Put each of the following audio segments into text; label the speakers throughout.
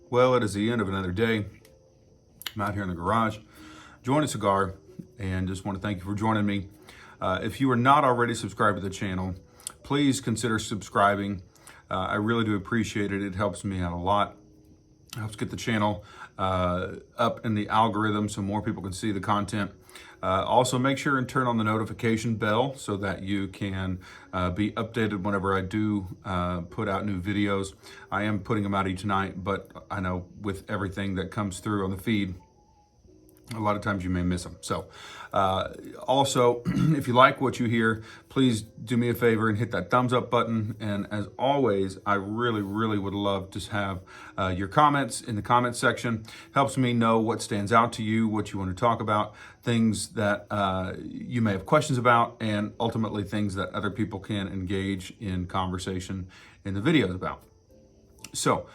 Speaker 1: Well, it is the end of another day. I'm out here in the garage, enjoying a cigar, and just want to thank you for joining me. If you are not already subscribed to the channel, please consider subscribing. I really do appreciate it. It helps me out a lot. It helps get the channel up in the algorithm so more people can see the content. Also, make sure and turn on the notification bell so that you can be updated whenever I do put out new videos. I am putting them out each night, but I know with everything that comes through on the feed, a lot of times you may miss them. So also, if you like what you hear, please do me a favor and hit that thumbs up button. And as always, I really would love to have your comments in the comments section. Helps me know what stands out to you, what you want to talk about, things that you may have questions about, and ultimately things that other people can engage in conversation in the videos about. So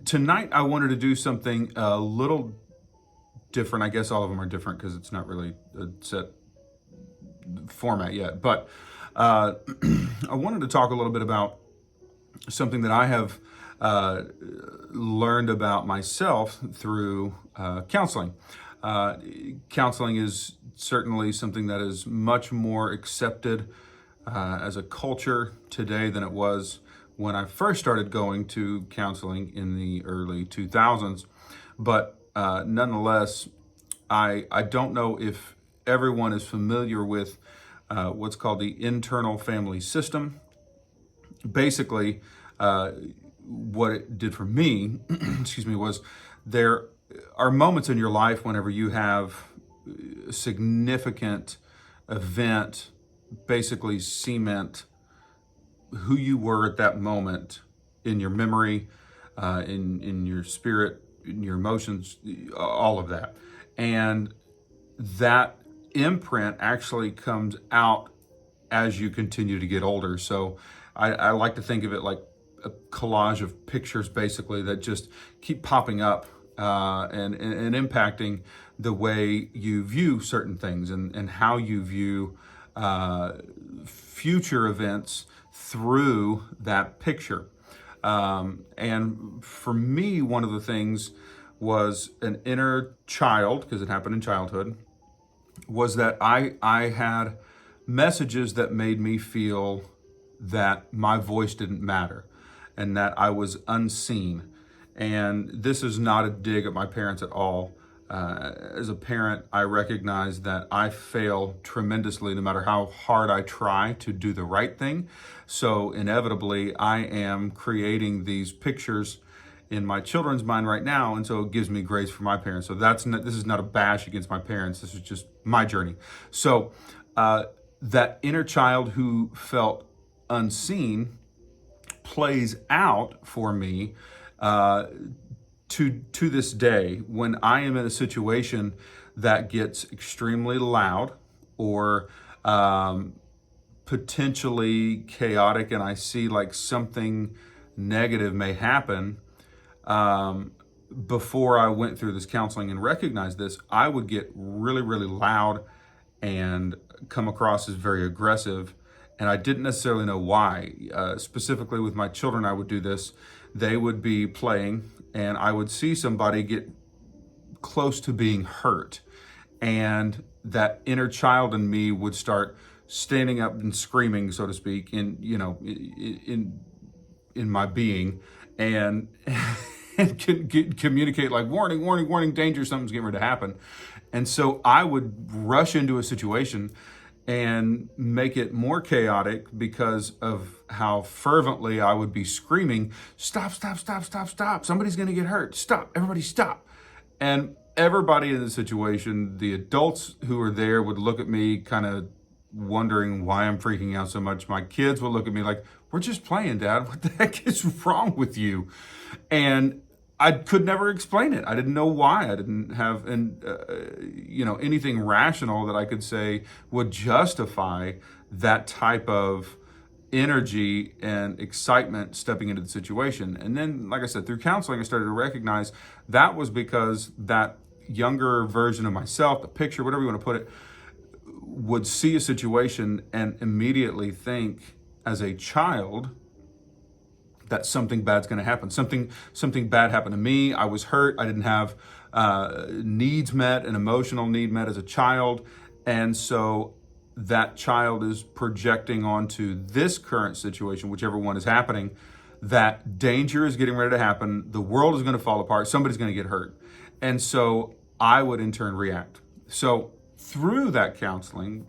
Speaker 1: tonight I wanted to do something a little different. I guess all of them are different because it's not really a set format yet. But I wanted to talk a little bit about something that I have learned about myself through counseling. Counseling is certainly something that is much more accepted as a culture today than it was when I first started going to counseling in the early 2000s. But nonetheless, I don't know if everyone is familiar with what's called the internal family system. Basically, what it did for me, excuse me, was there are moments in your life whenever you have a significant event, basically cement who you were at that moment in your memory, in your spirit, in your emotions, all of that. And that imprint actually comes out as you continue to get older. So I like to think of it like a collage of pictures, basically, that just keep popping up and impacting the way you view certain things and how you view future events through that picture. And for me, one of the things was an inner child, because it happened in childhood, was that I had messages that made me feel that my voice didn't matter and that I was unseen. And this is not a dig at my parents at all. As a parent, I recognize that I fail tremendously no matter how hard I try to do the right thing. So inevitably, I am creating these pictures in my children's mind right now, and so it gives me grace for my parents. So this is not a bash against my parents. This is just my journey. So that inner child who felt unseen plays out for me to this day when I am in a situation that gets extremely loud or potentially chaotic, and I see like something negative may happen. Before I went through this counseling and recognized this, I would get really loud and come across as very aggressive. And I didn't necessarily know why. Specifically with my children, I would do this. They would be playing and I would see somebody get close to being hurt. And that inner child in me would start standing up and screaming, so to speak, in my being, and and communicate like warning, danger, something's getting ready to happen. And so I would rush into a situation and make it more chaotic because of how fervently I would be screaming, stop, somebody's gonna get hurt, stop, everybody stop. And everybody in the situation, the adults who were there, would look at me kind of wondering why I'm freaking out so much. My kids would look at me like, we're just playing, Dad, what the heck is wrong with you? And I could never explain it. I didn't know why. I didn't have anything rational that I could say would justify that type of energy and excitement stepping into the situation. And then, like I said, through counseling, I started to recognize that was because that younger version of myself, the picture, whatever you want to put it, would see a situation and immediately think as a child, that something bad's going to happen. Something bad happened to me. I was hurt. I didn't have needs met, an emotional need met as a child. And so that child is projecting onto this current situation, whichever one is happening, that danger is getting ready to happen. The world is going to fall apart. Somebody's going to get hurt. And so I would in turn react. So through that counseling,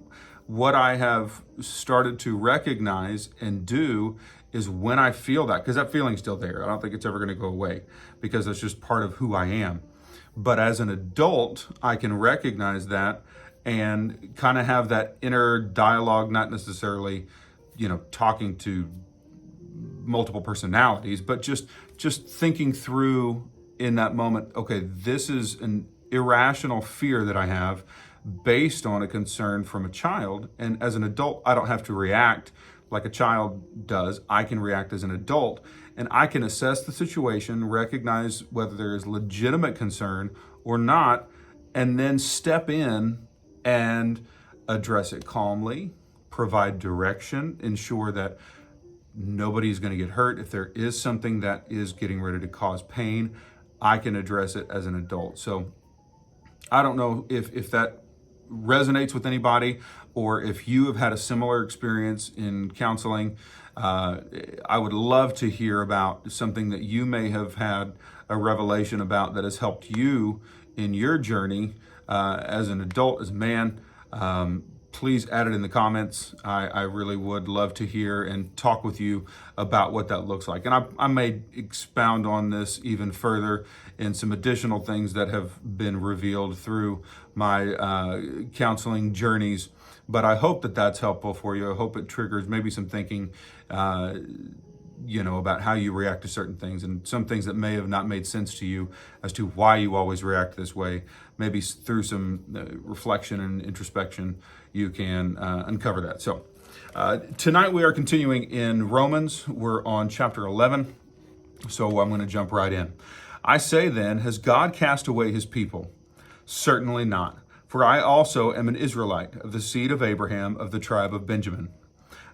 Speaker 1: what I have started to recognize and do is when I feel that, because that feeling's still there. I don't think it's ever going to go away because it's just part of who I am. But as an adult, I can recognize that and kind of have that inner dialogue, not necessarily, talking to multiple personalities, but just thinking through in that moment, okay, this is an irrational fear that I have based on a concern from a child. And as an adult, I don't have to react like a child does. I can react as an adult, and I can assess the situation, recognize whether there is legitimate concern or not, and then step in and address it calmly, provide direction, ensure that nobody's going to get hurt. If there is something that is getting ready to cause pain, I can address it as an adult. So I don't know if that resonates with anybody, or if you have had a similar experience in counseling. I would love to hear about something that you may have had a revelation about that has helped you in your journey as an adult, as a man. Please add it in the comments. I really would love to hear and talk with you about what that looks like. And I may expound on this even further in some additional things that have been revealed through my counseling journeys. But I hope that that's helpful for you. I hope it triggers maybe some thinking, about how you react to certain things, and some things that may have not made sense to you as to why you always react this way. Maybe through some reflection and introspection, you can uncover that. So tonight we are continuing in Romans. We're on chapter 11. So I'm going to jump right in. I say then, has God cast away his people? Certainly not. For I also am an Israelite, of the seed of Abraham, of the tribe of Benjamin.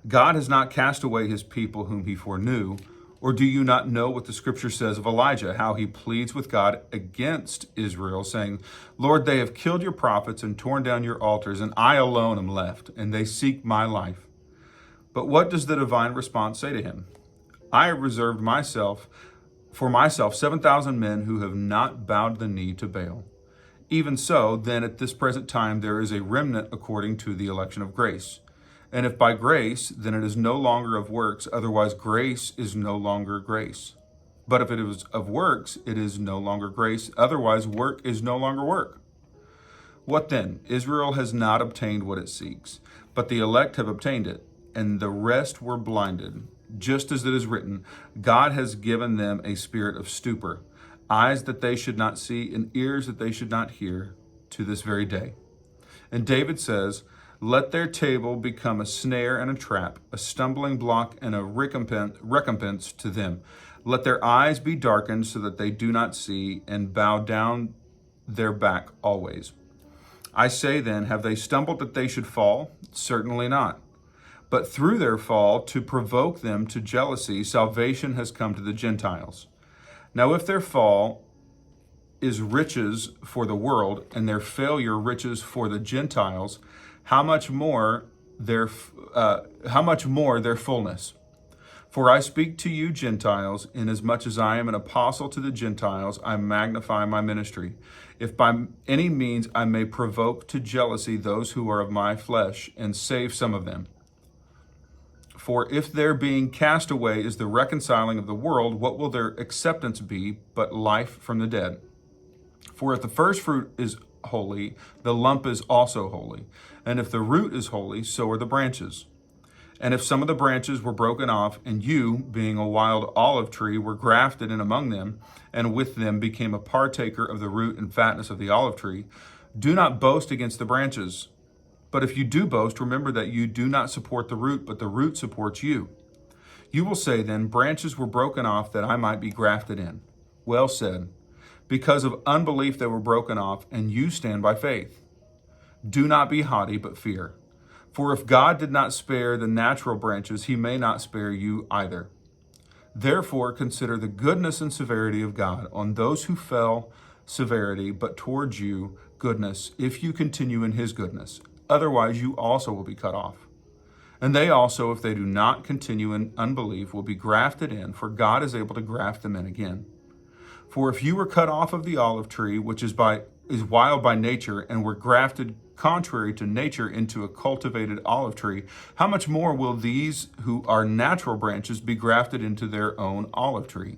Speaker 1: God has not cast away his people whom he foreknew. Or do you not know what the scripture says of Elijah, how he pleads with God against Israel, saying, Lord, they have killed your prophets and torn down your altars, and I alone am left, and they seek my life. But what does the divine response say to him? I have reserved for myself 7,000 men who have not bowed the knee to Baal. Even so, then at this present time there is a remnant according to the election of grace. And if by grace, then it is no longer of works, otherwise grace is no longer grace. But if it is of works, it is no longer grace, otherwise work is no longer work. What then? Israel has not obtained what it seeks, but the elect have obtained it, and the rest were blinded. Just as it is written, God has given them a spirit of stupor, eyes that they should not see, and ears that they should not hear, to this very day. And David says, let their table become a snare and a trap, a stumbling block and a recompense to them. Let their eyes be darkened so that they do not see, and bow down their back always. I say then, have they stumbled that they should fall? Certainly not. But through their fall, to provoke them to jealousy, salvation has come to the Gentiles. Now if their fall is riches for the world, and their failure riches for the Gentiles, how much more their fullness? For I speak to you Gentiles, inasmuch as I am an apostle to the Gentiles, I magnify my ministry, if by any means I may provoke to jealousy those who are of my flesh, and save some of them. For if their being cast away is the reconciling of the world, what will their acceptance be but life from the dead? For if the first fruit is holy, the lump is also holy. And if the root is holy, so are the branches. And if some of the branches were broken off, and you, being a wild olive tree, were grafted in among them, and with them became a partaker of the root and fatness of the olive tree, do not boast against the branches. But if you do boast, remember that you do not support the root, but the root supports you. You will say then, branches were broken off that I might be grafted in. Well said. Because of unbelief they were broken off, and you stand by faith. Do not be haughty, but fear. For if God did not spare the natural branches, he may not spare you either. Therefore, consider the goodness and severity of God on those who fell severity, but towards you goodness, if you continue in his goodness. Otherwise, you also will be cut off. And they also, if they do not continue in unbelief, will be grafted in, for God is able to graft them in again. For if you were cut off of the olive tree, which is wild by nature, and were grafted contrary to nature into a cultivated olive tree, how much more will these who are natural branches be grafted into their own olive tree?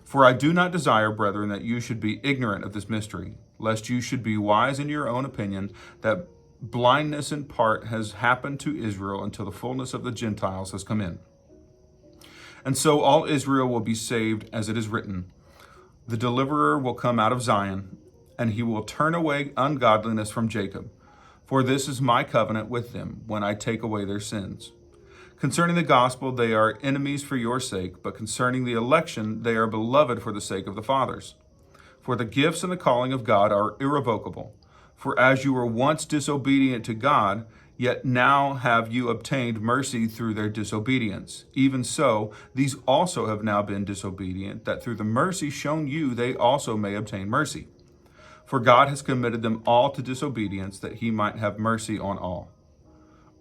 Speaker 1: For I do not desire, brethren, that you should be ignorant of this mystery, lest you should be wise in your own opinion, that blindness in part has happened to Israel until the fullness of the Gentiles has come in. And so all Israel will be saved, as it is written, the deliverer will come out of Zion, and he will turn away ungodliness from Jacob. For this is my covenant with them, when I take away their sins. Concerning the gospel, they are enemies for your sake, but concerning the election, they are beloved for the sake of the fathers. For the gifts and the calling of God are irrevocable. For as you were once disobedient to God, yet now have you obtained mercy through their disobedience. Even so, these also have now been disobedient, that through the mercy shown you, they also may obtain mercy. For God has committed them all to disobedience, that he might have mercy on all.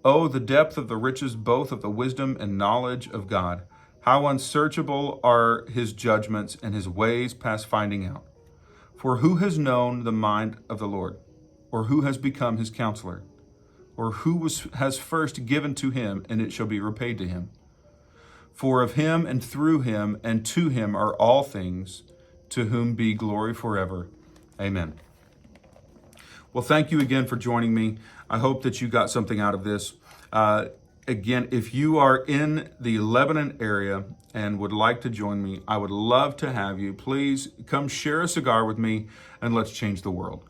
Speaker 1: Oh, the depth of the riches both of the wisdom and knowledge of God! How unsearchable are his judgments, and his ways past finding out. For who has known the mind of the Lord? Or who has become his counselor? Or who has first given to him, and it shall be repaid to him? For of him, and through him, and to him are all things, to whom be glory forever. Amen. Well, thank you again for joining me. I hope that you got something out of this. Again, if you are in the Lebanon area and would like to join me, I would love to have you. Please come share a cigar with me, and let's change the world.